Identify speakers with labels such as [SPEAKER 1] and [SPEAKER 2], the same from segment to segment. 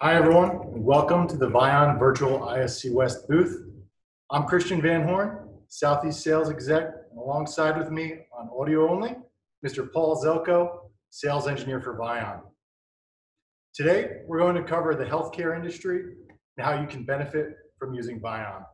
[SPEAKER 1] Hi, everyone, and welcome to the Vaion Virtual ISC West booth. I'm Christian Van Horn, Southeast Sales Exec, and alongside with me on audio only, Mr. Paul Zelko, Sales Engineer for Vaion. Today, we're going to cover the healthcare industry and how you can benefit from using Vaion.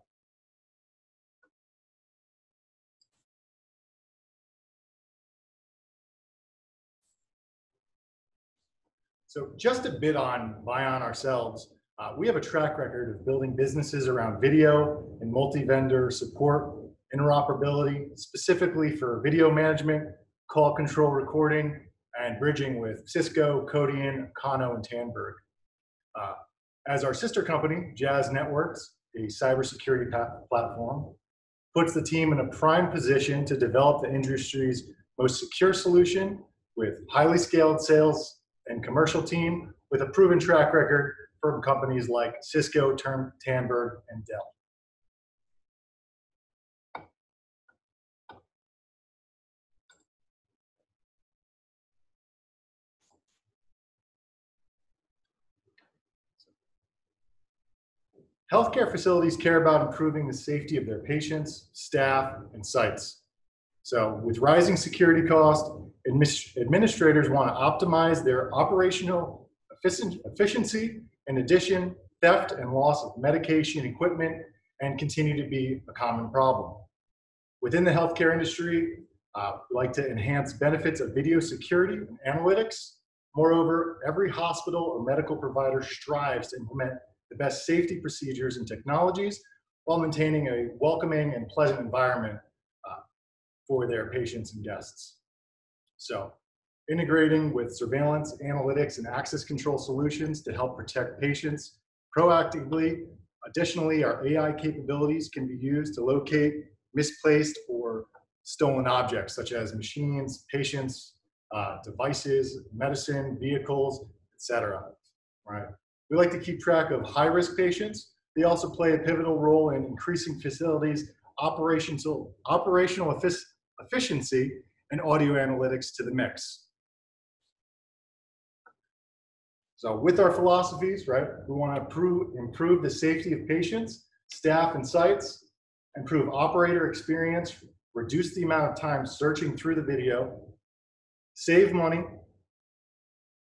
[SPEAKER 1] So just a bit on Vaion ourselves. We have a track record of building businesses around video and multi-vendor support, interoperability, specifically for video management, call control recording, and bridging with Cisco, Codian, Kano, and Tandberg. As our sister company, Jazz Networks, a cybersecurity platform, puts the team in a prime position to develop the industry's most secure solution with highly scaled sales and commercial team with a proven track record from companies like Cisco, Tandberg, and Dell. Healthcare facilities care about improving the safety of their patients, staff, and sites. So with rising security costs, administrators want to optimize their operational efficiency. In addition, theft and loss of medication equipment and continue to be a common problem. Within the healthcare industry, we like to enhance benefits of video security and analytics. Moreover, every hospital or medical provider strives to implement the best safety procedures and technologies while maintaining a welcoming and pleasant environment for their patients and guests. So, integrating with surveillance, analytics, and access control solutions to help protect patients proactively. Additionally, our AI capabilities can be used to locate misplaced or stolen objects, such as machines, patients, devices, medicine, vehicles, etc. Right? We like to keep track of high-risk patients. They also play a pivotal role in increasing facilities' operational efficiency and audio analytics to the mix. So with our philosophies, right, we want to improve the safety of patients, staff, and sites, improve operator experience, reduce the amount of time searching through the video, save money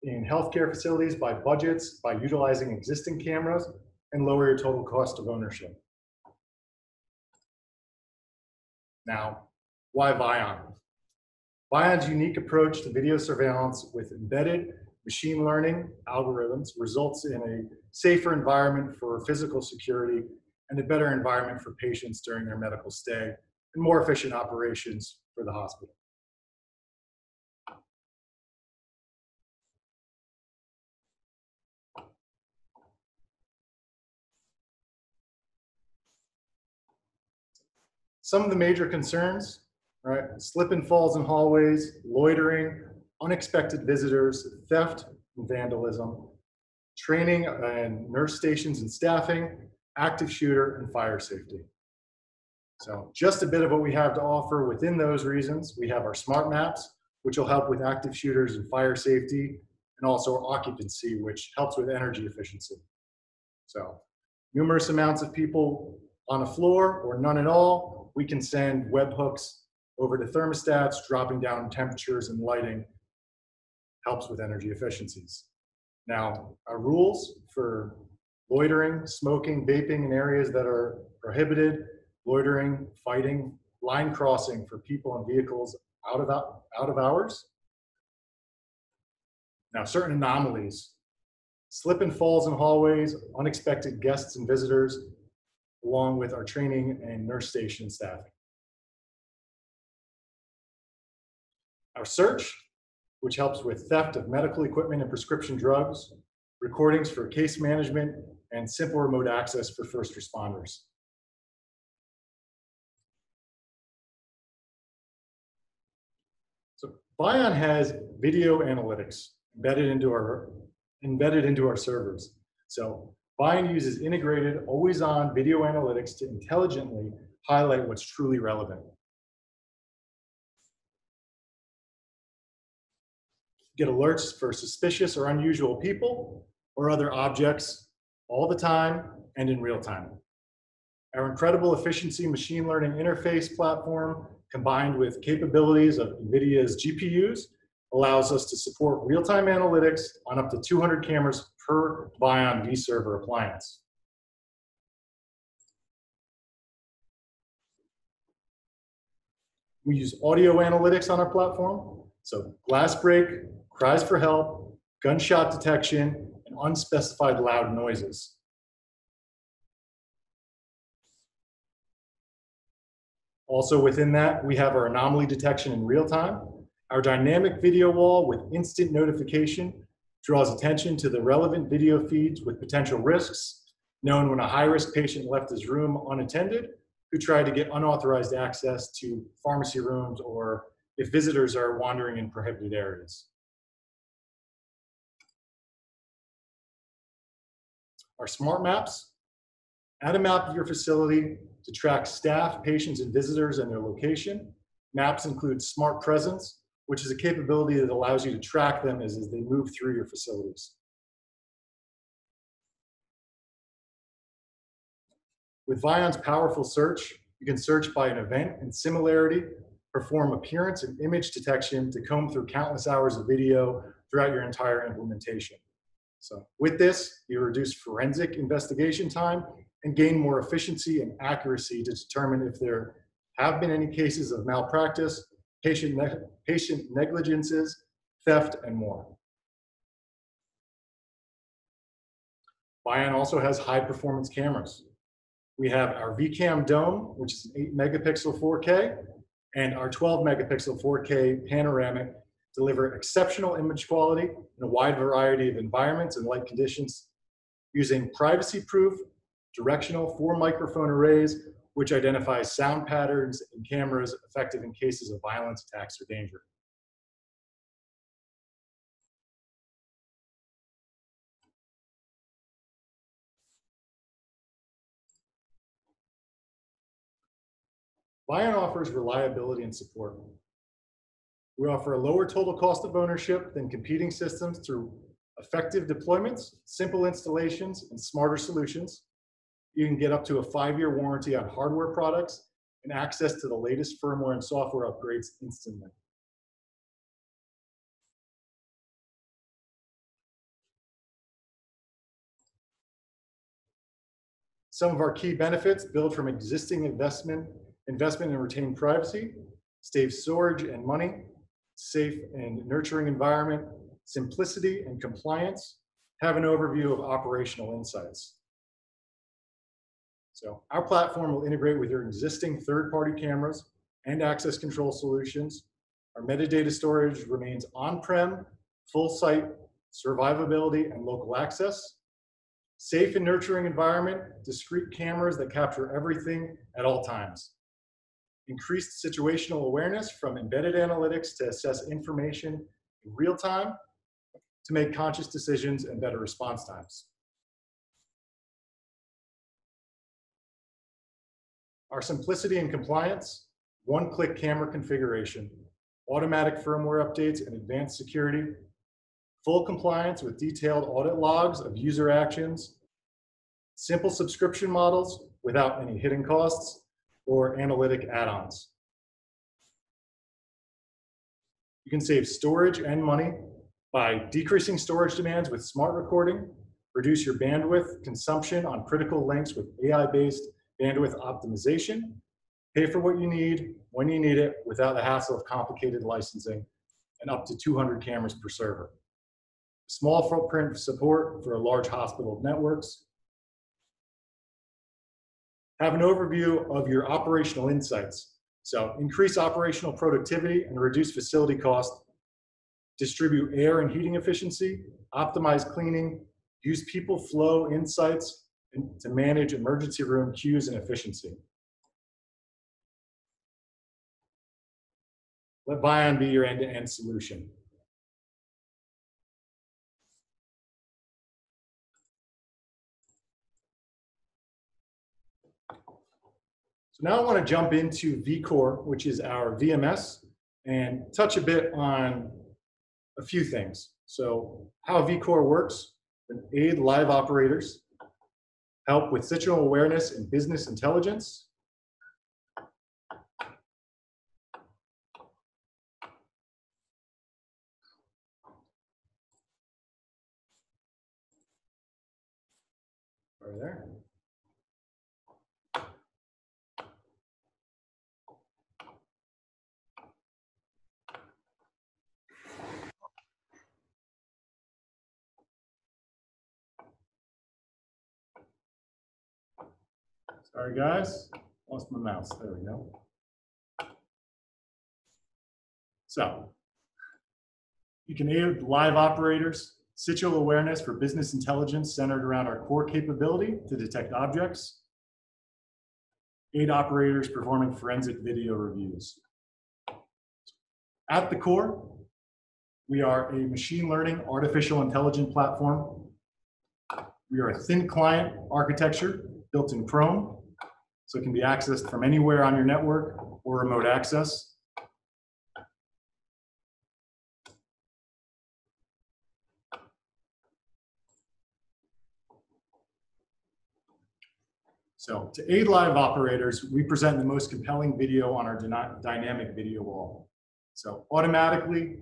[SPEAKER 1] in healthcare facilities by budgets, by utilizing existing cameras, and lower your total cost of ownership. Now, why Vaion? Vaion's unique approach to video surveillance with embedded machine learning algorithms results in a safer environment for physical security and a better environment for patients during their medical stay and more efficient operations for the hospital. Some of the major concerns, right? Slip and falls in hallways, loitering, unexpected visitors, theft and vandalism, training and nurse stations and staffing, active shooter, and fire safety. So just a bit of what we have to offer within those reasons. We have our smart maps, which will help with active shooters and fire safety, and also our occupancy, which helps with energy efficiency. So numerous amounts of people on a floor or none at all, we can send webhooks over to thermostats, dropping down temperatures and lighting helps with energy efficiencies. Now, our rules for loitering, smoking, vaping in areas that are prohibited, loitering, fighting, line crossing for people and vehicles out of hours. Now, certain anomalies, slip and falls in hallways, unexpected guests and visitors, along with our training and nurse station staffing. Our search, which helps with theft of medical equipment and prescription drugs, recordings for case management, and simple remote access for first responders. So Vaion has video analytics embedded into our servers. So Vaion uses integrated, always-on video analytics to intelligently highlight what's truly relevant. Get alerts for suspicious or unusual people, or other objects all the time and in real time. Our incredible efficiency machine learning interface platform, combined with capabilities of NVIDIA's GPUs, allows us to support real-time analytics on up to 200 cameras per Vaion vServer appliance. We use audio analytics on our platform, so glass break, cries for help, gunshot detection, and unspecified loud noises. Also within that, we have our anomaly detection in real time. Our dynamic video wall with instant notification draws attention to the relevant video feeds with potential risks, known when a high-risk patient left his room unattended, who tried to get unauthorized access to pharmacy rooms, or if visitors are wandering in prohibited areas. Our smart maps add a map of your facility to track staff, patients, and visitors and their location. Maps include smart presence, which is a capability that allows you to track them as they move through your facilities. With Vaion's powerful search, you can search by an event and similarity, perform appearance and image detection to comb through countless hours of video throughout your entire implementation. So with this, you reduce forensic investigation time and gain more efficiency and accuracy to determine if there have been any cases of malpractice, patient negligences, theft, and more. Vaion also has high-performance cameras. We have our VCam Dome, which is an 8-megapixel 4K, and our 12-megapixel 4K panoramic deliver exceptional image quality in a wide variety of environments and light conditions using privacy-proof directional 4-microphone arrays, which identifies sound patterns in cameras effective in cases of violence, attacks, or danger. Vaion offers reliability and support. We offer a lower total cost of ownership than competing systems through effective deployments, simple installations, and smarter solutions. You can get up to a 5-year warranty on hardware products and access to the latest firmware and software upgrades instantly. Some of our key benefits build from existing investment and retained privacy, save storage and money, safe and nurturing environment, simplicity and compliance, have an overview of operational insights. So our platform will integrate with your existing third-party cameras and access control solutions. Our metadata storage remains on-prem, full site, survivability, and local access. Safe and nurturing environment, discrete cameras that capture everything at all times. Increased situational awareness from embedded analytics to assess information in real time to make conscious decisions and better response times. Our simplicity and compliance, one-click camera configuration, automatic firmware updates and advanced security, full compliance with detailed audit logs of user actions, simple subscription models without any hidden costs, or analytic add-ons. You can save storage and money by decreasing storage demands with smart recording, reduce your bandwidth consumption on critical links with AI-based bandwidth optimization, pay for what you need when you need it without the hassle of complicated licensing, and up to 200 cameras per server. Small footprint support for large hospital networks. Have an overview of your operational insights. So increase operational productivity and reduce facility cost, distribute air and heating efficiency, optimize cleaning, use people flow insights to manage emergency room queues and efficiency. Let Vaion be your end-to-end solution. So now I want to jump into vCore, which is our VMS, and touch a bit on a few things. So how vCore works, and aid live operators, help with situational awareness and business intelligence, right there. Sorry guys, lost my mouse, there we go. So, you can aid live operators, situational awareness for business intelligence centered around our core capability to detect objects, aid operators performing forensic video reviews. At the core, we are a machine learning artificial intelligence platform. We are a thin client architecture built in Chrome, so it can be accessed from anywhere on your network or remote access. So to aid live operators, we present the most compelling video on our dynamic video wall. So automatically,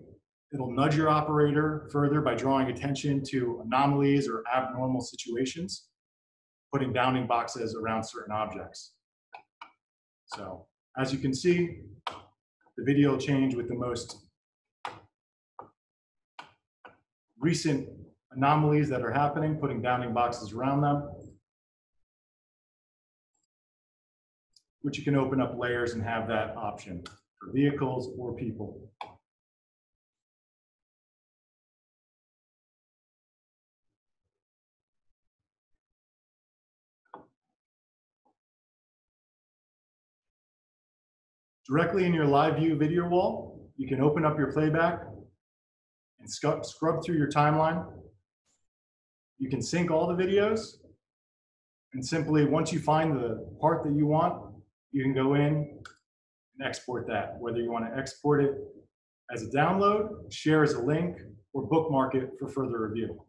[SPEAKER 1] it'll nudge your operator further by drawing attention to anomalies or abnormal situations, putting bounding boxes around certain objects. So as you can see, the video will change with the most recent anomalies that are happening, putting bounding boxes around them, which you can open up layers and have that option for vehicles or people. Directly in your live view video wall, you can open up your playback and scrub through your timeline. You can sync all the videos, and simply once you find the part that you want, you can go in and export that, whether you want to export it as a download, share as a link, or bookmark it for further review.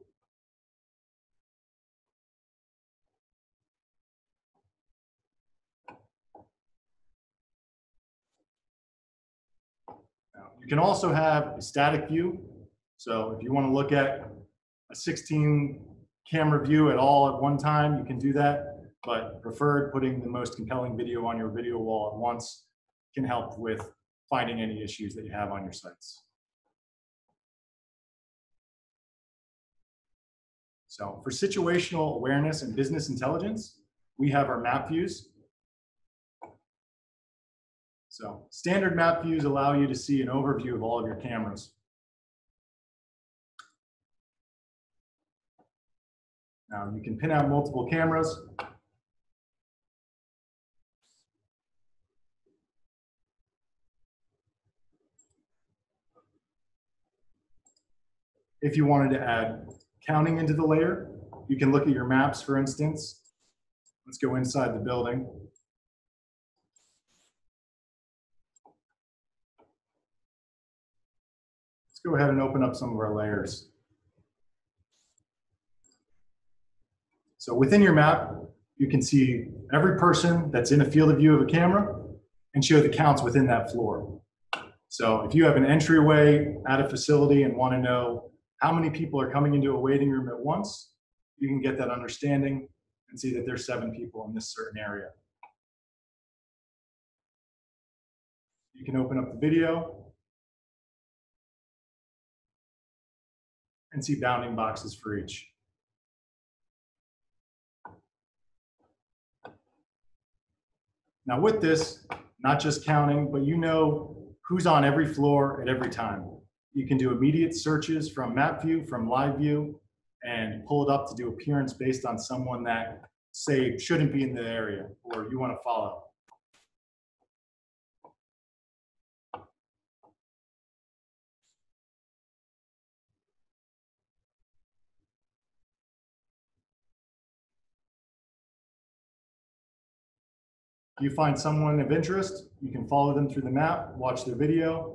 [SPEAKER 1] Now, you can also have a static view. So if you want to look at a 16 camera view at all at one time, you can do that. But preferred, putting the most compelling video on your video wall at once can help with finding any issues that you have on your sites. So for situational awareness and business intelligence, we have our map views. So standard map views allow you to see an overview of all of your cameras. Now you can pin out multiple cameras. If you wanted to add counting into the layer, you can look at your maps, for instance. Let's go inside the building. Let's go ahead and open up some of our layers. So within your map, you can see every person that's in a field of view of a camera and show the counts within that floor. So if you have an entryway at a facility and want to know how many people are coming into a waiting room at once, you can get that understanding and see that there's 7 people in this certain area. You can open up the video and see bounding boxes for each. Now with this, not just counting, but you know who's on every floor at every time. You can do immediate searches from map view, from live view, and pull it up to do appearance based on someone that, say, shouldn't be in the area or you want to follow. If you find someone of interest, you can follow them through the map, watch their video.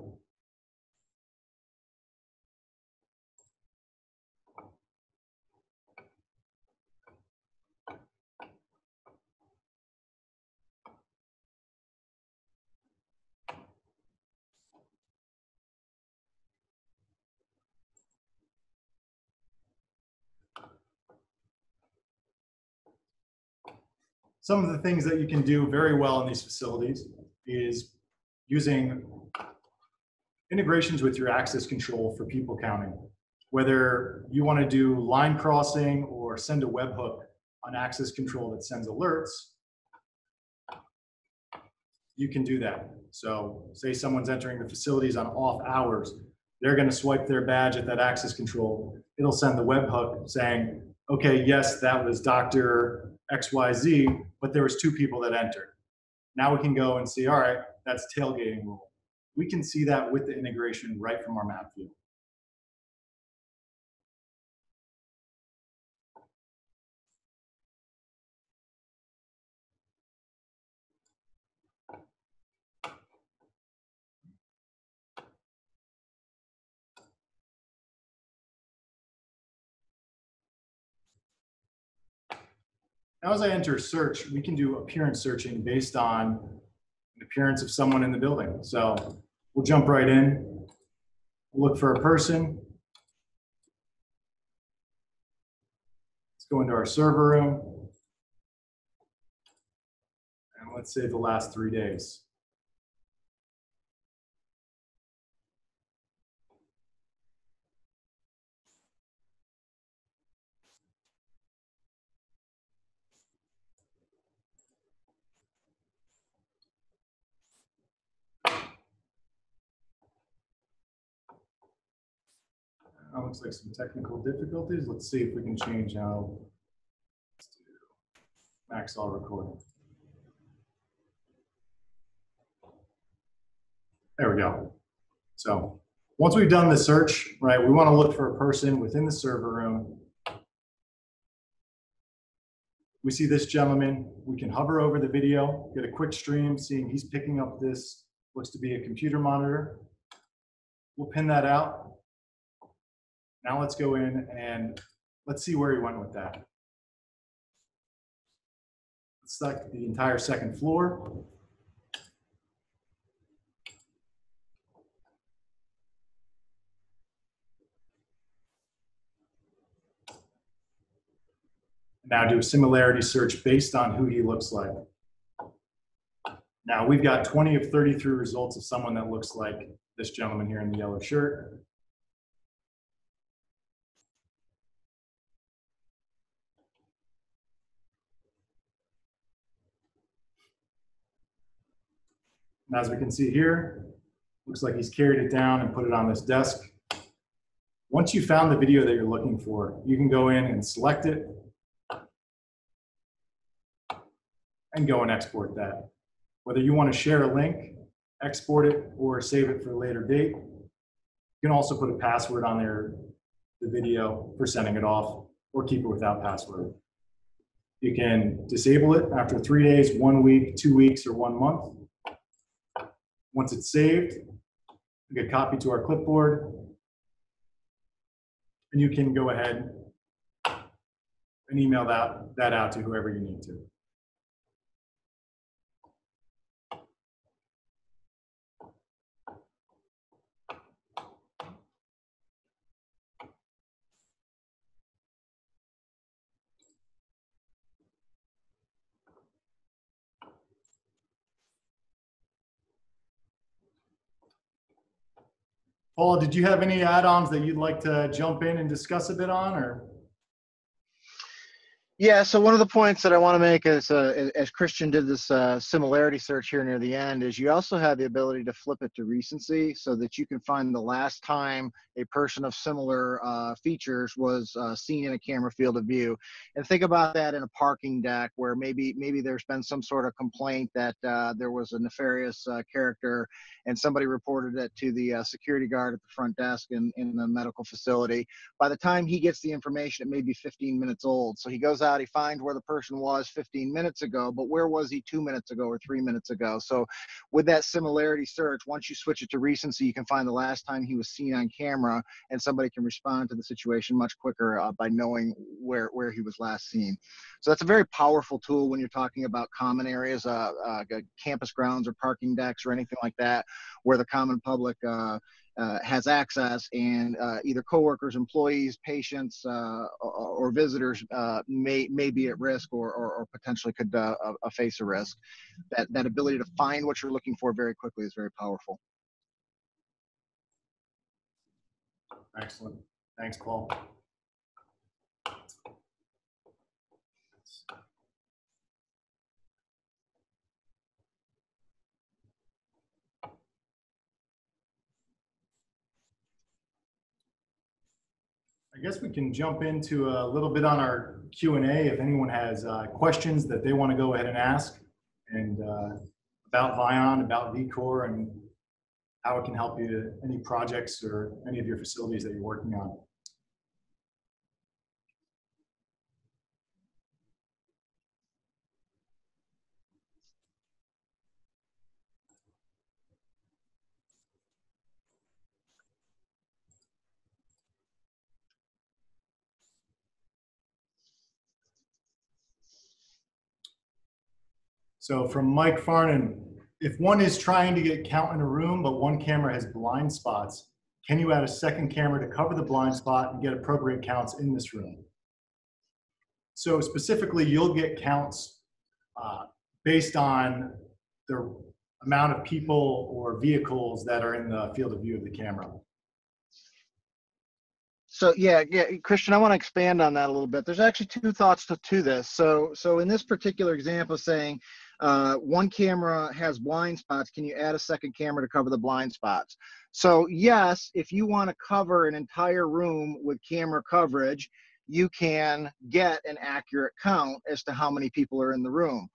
[SPEAKER 1] some of the things that you can do very well in these facilities is using integrations with your access control for people counting. Whether you want to do line crossing or send a webhook on access control that sends alerts, you can do that. So say someone's entering the facilities on off hours, they're going to swipe their badge at that access control. It'll send the webhook saying, okay, yes, that was Dr. XYZ, but there was 2 people that entered. Now we can go and see, all right, that's tailgating rule. We can see that with the integration right from our map view. Now, as I enter search, we can do appearance searching based on the appearance of someone in the building. So we'll jump right in, we'll look for a person. Let's go into our server room. And let's say the last 3 days. Looks like some technical difficulties. Let's see if we can change how. Let's do max all recording. There we go. So once we've done the search, right, we want to look for a person within the server room. We see this gentleman. We can hover over the video, get a quick stream, seeing he's picking up this, looks to be a computer monitor. We'll pin that out. Now let's go in and let's see where he went with that. Let's select the entire second floor. Now do a similarity search based on who he looks like. Now we've got 20 of 33 results of someone that looks like this gentleman here in the yellow shirt. And as we can see here, looks like he's carried it down and put it on this desk. Once you found the video that you're looking for, you can go in and select it and go and export that. Whether you want to share a link, export it, or save it for a later date, you can also put a password on there, the video, for sending it off, or keep it without password. You can disable it after 3 days, 1 week, 2 weeks, or 1 month. Once it's saved, you get a copy to our clipboard, and you can go ahead and email that out to whoever you need to. Paul, did you have any add-ons that you'd like to jump in and discuss a bit on, or?
[SPEAKER 2] Yeah, so one of the points that I want to make is, as Christian did this similarity search here near the end, is you also have the ability to flip it to recency so that you can find the last time a person of similar features was seen in a camera field of view. And think about that in a parking deck where maybe there's been some sort of complaint that there was a nefarious character and somebody reported it to the security guard at the front desk in the medical facility. By the time he gets the information, it may be 15 minutes old. So he goes out, he finds where the person was 15 minutes ago, but where was he 2 minutes ago or 3 minutes ago? So with that similarity search, once you switch it to recency, you can find the last time he was seen on camera, and somebody can respond to the situation much quicker by knowing where he was last seen. So that's a very powerful tool when you're talking about common areas, campus grounds or parking decks or anything like that, where the common public has access, and either coworkers, employees, patients, or visitors may be at risk or potentially could face a risk. That ability to find what you're looking for very quickly is very powerful.
[SPEAKER 1] Excellent. Thanks, Paul. I guess we can jump into a little bit on our Q&A if anyone has questions that they want to go ahead and ask, and about Vaion, about vCore, and how it can help you to any projects or any of your facilities that you're working on. So from Mike Farnan, if one is trying to get count in a room, but one camera has blind spots, can you add a second camera to cover the blind spot and get appropriate counts in this room? So specifically, you'll get counts based on the amount of people or vehicles that are in the field of view of the camera.
[SPEAKER 2] So yeah, Christian, I want to expand on that a little bit. There's actually two thoughts to this. So in this particular example, saying one camera has blind spots, can you add a second camera to cover the blind spots? So yes, if you want to cover an entire room with camera coverage, you can get an accurate count as to how many people are in the room.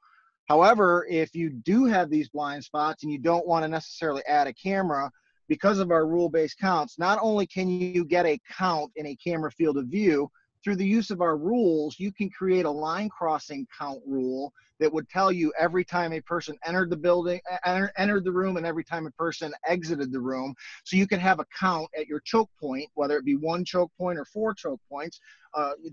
[SPEAKER 2] However, if you do have these blind spots and you don't want to necessarily add a camera, because of our rule-based counts, not only can you get a count in a camera field of view, through the use of our rules, you can create a line crossing count rule that would tell you every time a person entered the building, entered the room, and every time a person exited the room. So you can have a count at your choke point, whether it be 1 choke point or 4 choke points.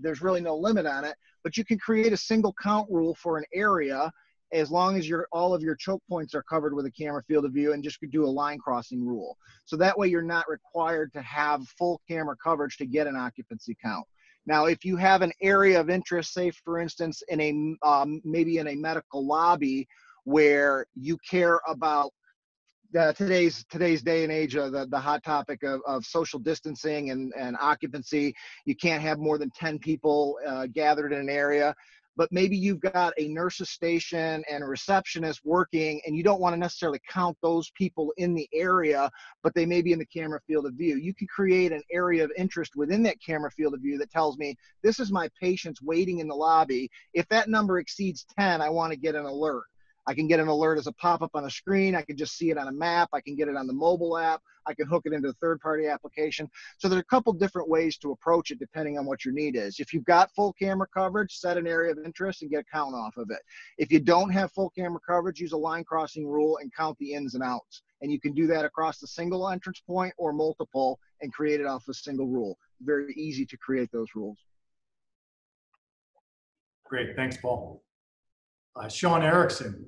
[SPEAKER 2] There's really no limit on it, but you can create a single count rule for an area as long as all of your choke points are covered with a camera field of view, and just do a line crossing rule. So that way you're not required to have full camera coverage to get an occupancy count. Now, if you have an area of interest, say for instance, in a maybe in a medical lobby where you care about today's day and age, the hot topic of social distancing and occupancy, you can't have more than 10 people gathered in an area. But maybe you've got a nurse's station and a receptionist working, and you don't want to necessarily count those people in the area, but they may be in the camera field of view. You can create an area of interest within that camera field of view that tells me, this is my patients waiting in the lobby. If that number exceeds 10, I want to get an alert. I can get an alert as a pop-up on a screen. I can just see it on a map. I can get it on the mobile app. I can hook it into a third-party application. So there's a couple different ways to approach it depending on what your need is. If you've got full camera coverage, set an area of interest and get a count off of it. If you don't have full camera coverage, use a line crossing rule and count the ins and outs. And you can do that across the single entrance point or multiple and create it off a single rule. Very easy to create those rules.
[SPEAKER 1] Great, thanks, Paul. Sean Erickson,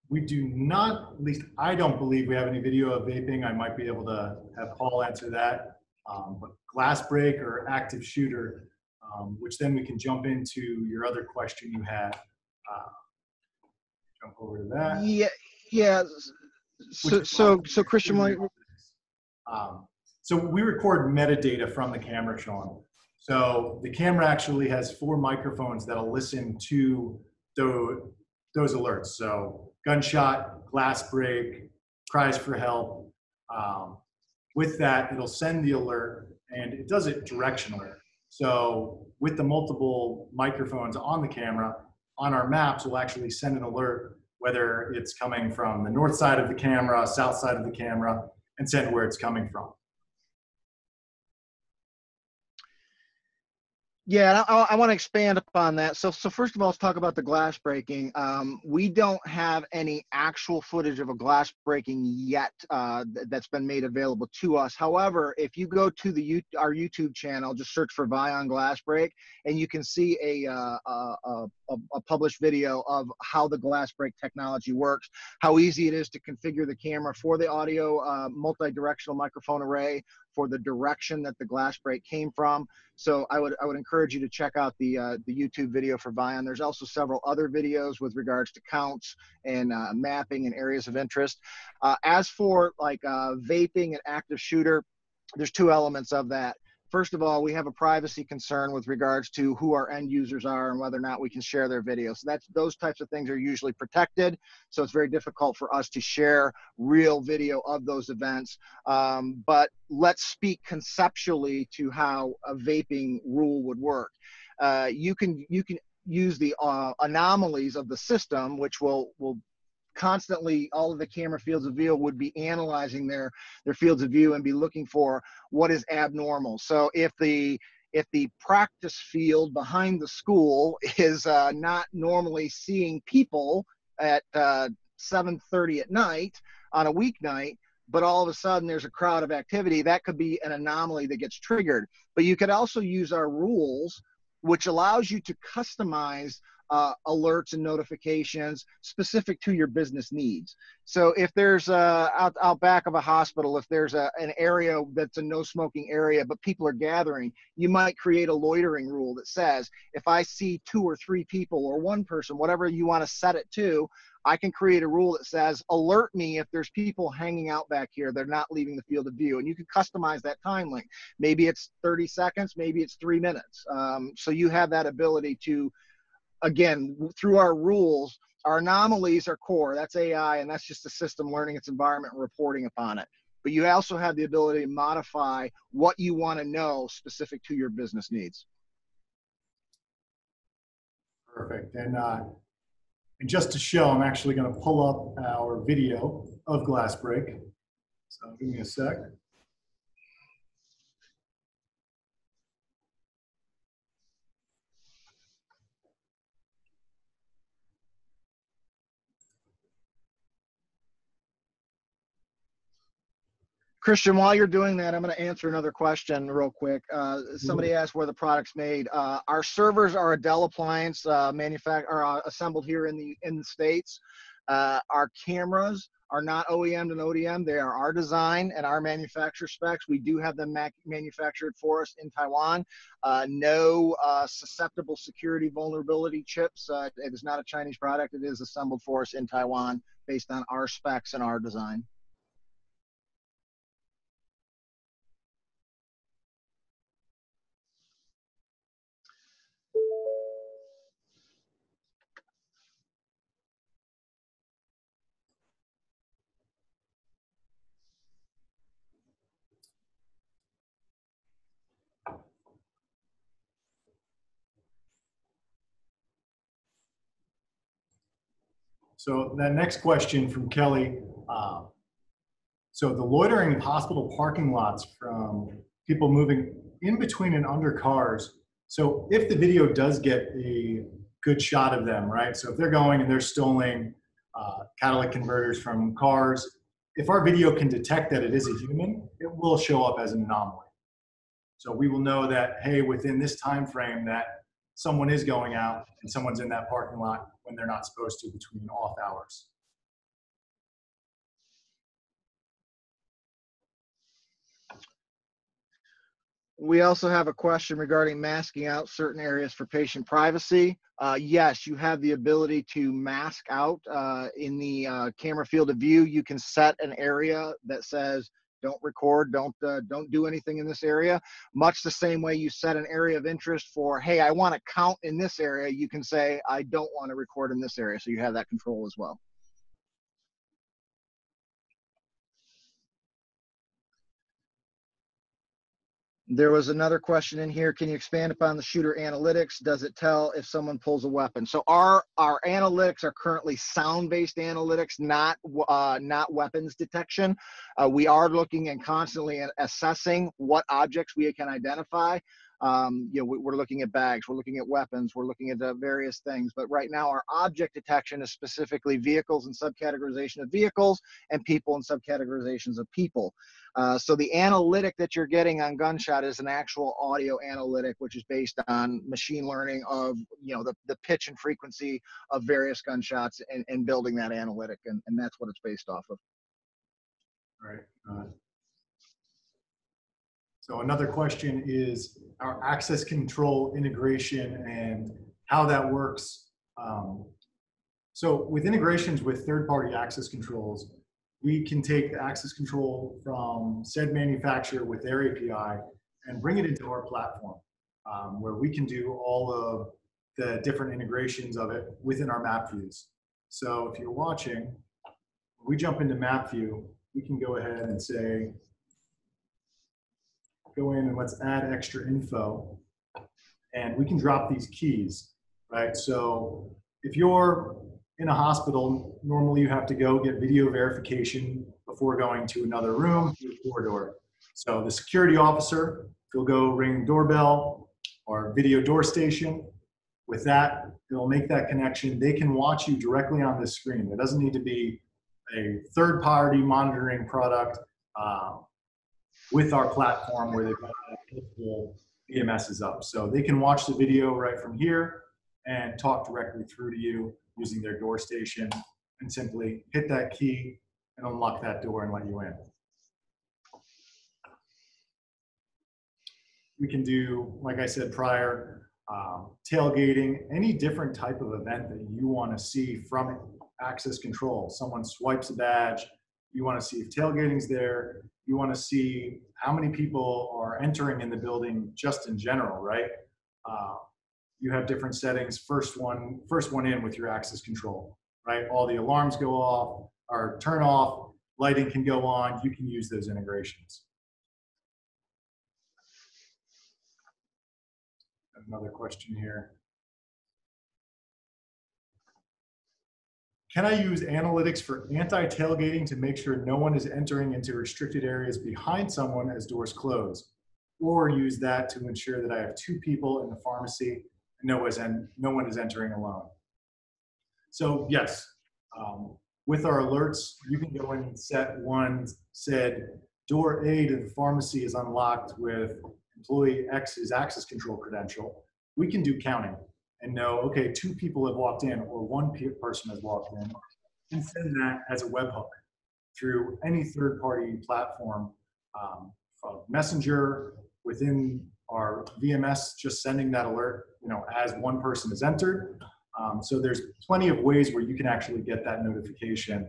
[SPEAKER 1] we do not, at least I don't believe we have any video of vaping. I might be able to have Paul answer that. But glass break or active shooter, which then we can jump into your other question you had. Jump over to that.
[SPEAKER 2] Yeah. So Christian,
[SPEAKER 1] so we record metadata from the camera, Sean. So the camera actually has 4 microphones that'll listen to those alerts. So gunshot, glass break, cries for help. With that, it'll send the alert, and it does it directionally. So with the multiple microphones on the camera, on our maps, we'll actually send an alert, whether it's coming from the north side of the camera, south side of the camera, and send where it's coming from.
[SPEAKER 2] Yeah, and I want to expand upon that. So first of all, let's talk about the glass breaking. We don't have any actual footage of a glass breaking yet that's been made available to us. However, if you go to our YouTube channel, just search for Vaion glass break, and you can see a published video of how the glass break technology works, how easy it is to configure the camera for the audio multi-directional microphone array, for the direction that the glass break came from. So I would encourage you to check out the YouTube video for Vaion. There's also several other videos with regards to counts and mapping and areas of interest. As for like vaping and active shooter, there's two elements of that. First of all, we have a privacy concern with regards to who our end users are and whether or not we can share their videos. So those types of things are usually protected. So it's very difficult for us to share real video of those events. But let's speak conceptually to how a vaping rule would work. You can use the anomalies of the system, which will constantly, all of the camera fields of view would be analyzing their fields of view and be looking for what is abnormal. So if the practice field behind the school is not normally seeing people at 7:30 at night on a weeknight, but all of a sudden there's a crowd of activity, that could be an anomaly that gets triggered. But you could also use our rules, which allows you to customize alerts and notifications specific to your business needs. So if there's out back of a hospital, if there's an area that's a no smoking area, but people are gathering, you might create a loitering rule that says, if I see 2 or 3 people or 1 person, whatever you want to set it to, I can create a rule that says, alert me if there's people hanging out back here. They're not leaving the field of view. And you can customize that time length. Maybe it's 30 seconds, maybe it's 3 minutes. So you have that ability to, again, through our rules, our anomalies are core. That's AI, and that's just the system learning its environment and reporting upon it. But you also have the ability to modify what you want to know specific to your business needs.
[SPEAKER 1] Perfect. And just to show, I'm actually going to pull up our video of glass break. So give me a sec.
[SPEAKER 2] Christian, while you're doing that, I'm going to answer another question real quick. Somebody asked where the product's made. Our servers are a Dell appliance assembled here in the States. Our cameras are not OEM and ODM. They are our design and our manufacturer specs. We do have them manufactured for us in Taiwan. No susceptible security vulnerability chips. It is not a Chinese product. It is assembled for us in Taiwan based on our specs and our design.
[SPEAKER 1] So that next question from Kelly. So the loitering in hospital parking lots from people moving in between and under cars. So if the video does get a good shot of them, right? So if they're going and they're stealing catalytic converters from cars, if our video can detect that it is a human, it will show up as an anomaly. So we will know that, hey, within this time frame that someone is going out and someone's in that parking lot when they're not supposed to between off hours.
[SPEAKER 2] We also have a question regarding masking out certain areas for patient privacy. Yes, you have the ability to mask out in the camera field of view. You can set an area that says, don't record, don't do anything in this area. Much the same way you set an area of interest for, hey, I want to count in this area. You can say, I don't want to record in this area. So you have that control as well. There was another question in here. Can you expand upon the shooter analytics? Does it tell if someone pulls a weapon? So our analytics are currently sound-based analytics, not weapons detection. We are looking and constantly assessing what objects we can identify. we're looking at bags, we're looking at weapons, we're looking at various things. But right now, our object detection is specifically vehicles and subcategorization of vehicles, and people and subcategorizations of people. So the analytic that you're getting on gunshot is an actual audio analytic, which is based on machine learning of the pitch and frequency of various gunshots, and building that analytic, and that's what it's based off of.
[SPEAKER 1] Right. So another question is our access control integration and how that works. So with integrations with third-party access controls, we can take the access control from said manufacturer with their API and bring it into our platform, where we can do all of the different integrations of it within our map views. So if you're watching, we jump into map view, we can go ahead and say, go in and let's add extra info, and we can drop these keys, right? So if you're in a hospital, normally you have to go get video verification before going to another room through a corridor. So the security officer will go ring doorbell or video door station. With that, it'll make that connection. They can watch you directly on this screen. There doesn't need to be a third-party monitoring product with our platform where they've got multiple VMSs up. So they can watch the video right from here and talk directly through to you using their door station, and simply hit that key and unlock that door and let you in. We can do, like I said prior, tailgating, any different type of event that you want to see from access control. Someone swipes a badge, you want to see if tailgating's there, you want to see how many people are entering in the building just in general, right? You have different settings, first one in with your access control, right? All the alarms go off or turn off, lighting can go on, you can use those integrations. Another question here. Can I use analytics for anti-tailgating to make sure no one is entering into restricted areas behind someone as doors close? Or use that to ensure that I have two people in the pharmacy and no one is entering alone? So yes, with our alerts, you can go in and set one said door A to the pharmacy is unlocked with employee X's access control credential. We can do counting and know, okay, two people have walked in or one person has walked in, and send that as a webhook through any third-party platform, from Messenger within our VMS, just sending that alert, as one person has entered. So there's plenty of ways where you can actually get that notification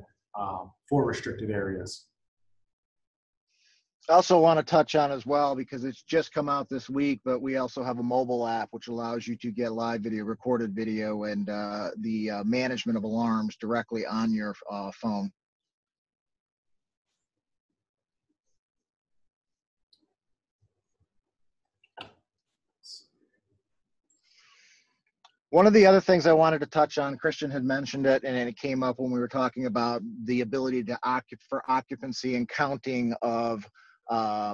[SPEAKER 1] for restricted areas.
[SPEAKER 2] I also want to touch on as well, because it's just come out this week, but we also have a mobile app which allows you to get live video, recorded video, and the management of alarms directly on your phone. One of the other things I wanted to touch on, Christian had mentioned it, and it came up when we were talking about the ability to for occupancy and counting of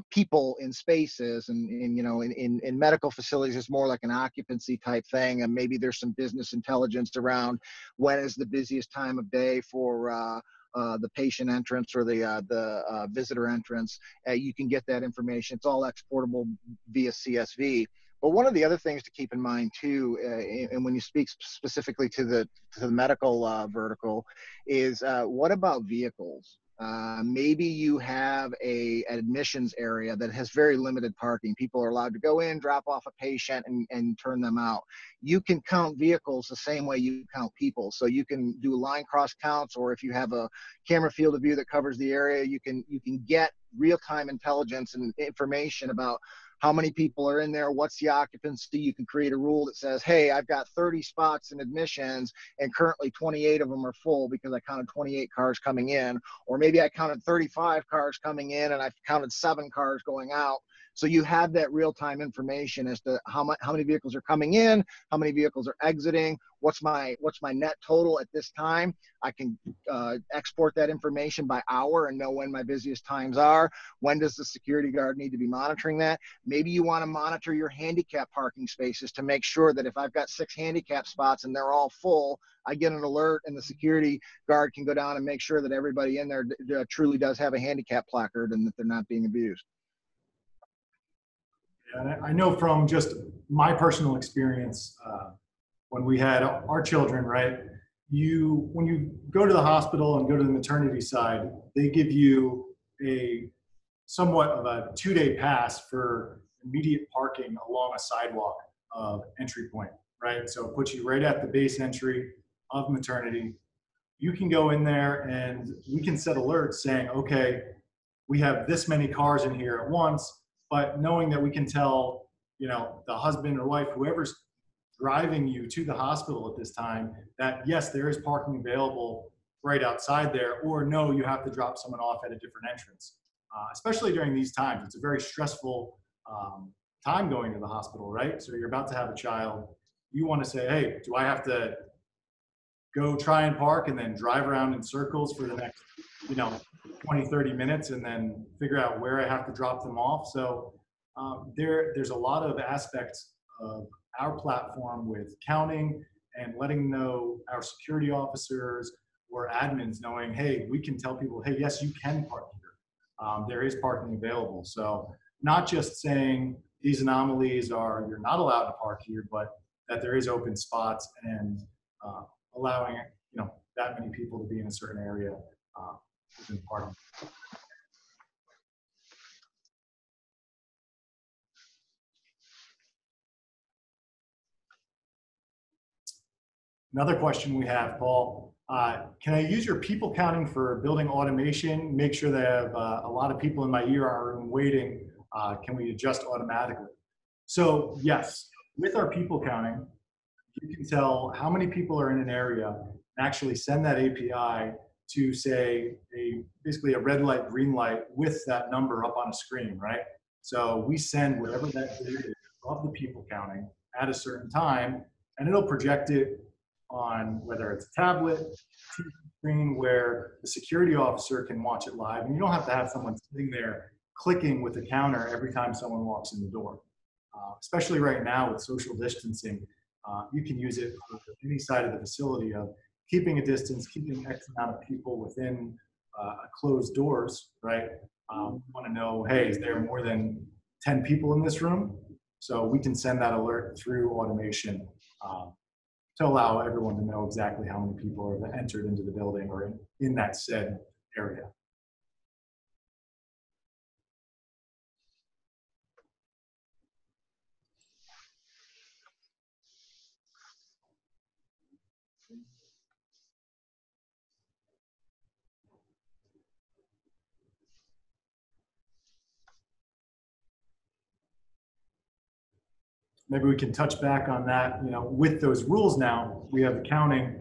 [SPEAKER 2] people in spaces, and in medical facilities, it's more like an occupancy type thing, and maybe there's some business intelligence around when is the busiest time of day for the patient entrance or the visitor entrance. You can get that information. It's all exportable via CSV. But one of the other things to keep in mind too, and when you speak specifically to the medical vertical, is what about vehicles? Maybe you have an admissions area that has very limited parking. People are allowed to go in, drop off a patient, and turn them out. You can count vehicles the same way you count people. So you can do line cross counts, or if you have a camera field of view that covers the area, you can get real-time intelligence and information about how many people are in there, what's the occupancy. You can create a rule that says, hey, I've got 30 spots in admissions and currently 28 of them are full because I counted 28 cars coming in, or maybe I counted 35 cars coming in and I've counted 7 cars going out. So you have that real-time information as to how many vehicles are coming in, how many vehicles are exiting, what's my net total at this time. I can export that information by hour and know when my busiest times are. When does the security guard need to be monitoring that? Maybe you want to monitor your handicap parking spaces to make sure that if I've got 6 handicap spots and they're all full, I get an alert and the security guard can go down and make sure that everybody in there truly does have a handicap placard and that they're not being abused.
[SPEAKER 1] And I know from just my personal experience, when we had our children, right? When you go to the hospital and go to the maternity side, they give you a somewhat of a 2-day pass for immediate parking along a sidewalk of entry point, right? So it puts you right at the base entry of maternity. You can go in there and we can set alerts saying, okay, we have this many cars in here at once, but knowing that we can tell, the husband or wife, whoever's driving you to the hospital at this time, that yes, there is parking available right outside there, or no, you have to drop someone off at a different entrance. Especially during these times, it's a very stressful time going to the hospital, right? So you're about to have a child. You want to say, hey, do I have to go try and park and then drive around in circles for the next, 20, 30 minutes and then figure out where I have to drop them off? So there's a lot of aspects of our platform with counting and letting know our security officers or admins knowing, hey, we can tell people, hey, yes, you can park here. There is parking available. So not just saying these anomalies are, you're not allowed to park here, but that there is open spots and allowing, that many people to be in a certain area within parking. Another question we have, Paul, can I use your people counting for building automation? Make sure they have a lot of people in my ER room waiting. Can we adjust automatically? So yes, with our people counting, you can tell how many people are in an area and actually send that API to say basically a red light, green light with that number up on a screen, right? So we send whatever that data is of the people counting at a certain time, and it'll project it on whether it's a tablet, TV screen where the security officer can watch it live, and you don't have to have someone sitting there clicking with a counter every time someone walks in the door. Especially right now with social distancing, you can use it for any side of the facility of keeping a distance, keeping X amount of people within closed doors, right? Want to know, hey, is there more than 10 people in this room? So we can send that alert through automation to allow everyone to know exactly how many people have entered into the building or in that said area. Maybe we can touch back on that. With those rules now, we have accounting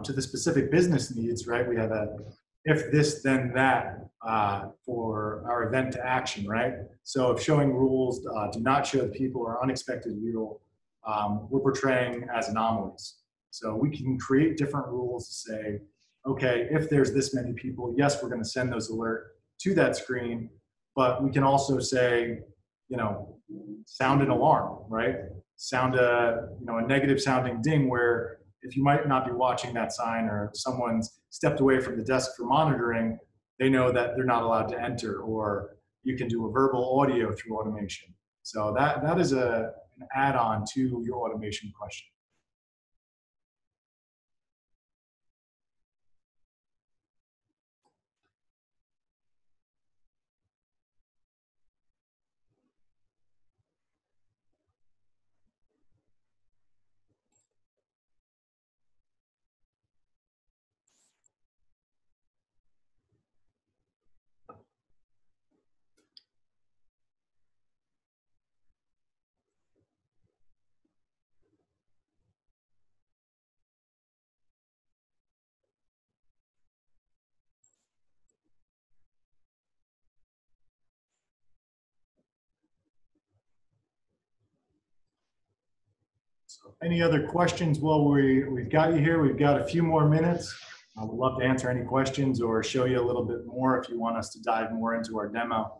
[SPEAKER 1] to the specific business needs, right? We have a if this, then that for our event to action, right? So if showing rules do not show that people are unexpected rule, we're portraying as anomalies. So we can create different rules to say, okay, if there's this many people, yes, we're going to send those alert to that screen, but we can also say, sound an alarm, right? Sound a negative sounding ding where if you might not be watching that sign or someone's stepped away from the desk for monitoring, they know that they're not allowed to enter, or you can do a verbal audio through automation. So that is an add-on to your automation question. Any other questions while we've got you here? We've got a few more minutes. I would love to answer any questions or show you a little bit more if you want us to dive more into our demo.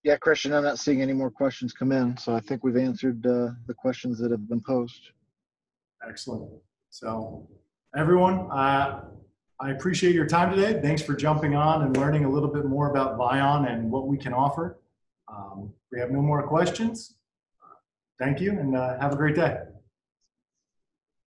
[SPEAKER 2] Yeah, Christian, I'm not seeing any more questions come in, so I think we've answered the questions that have been posed.
[SPEAKER 1] Excellent. So everyone, I appreciate your time today. Thanks for jumping on and learning a little bit more about Vaion and what we can offer. We have no more questions. Thank you and have a great day.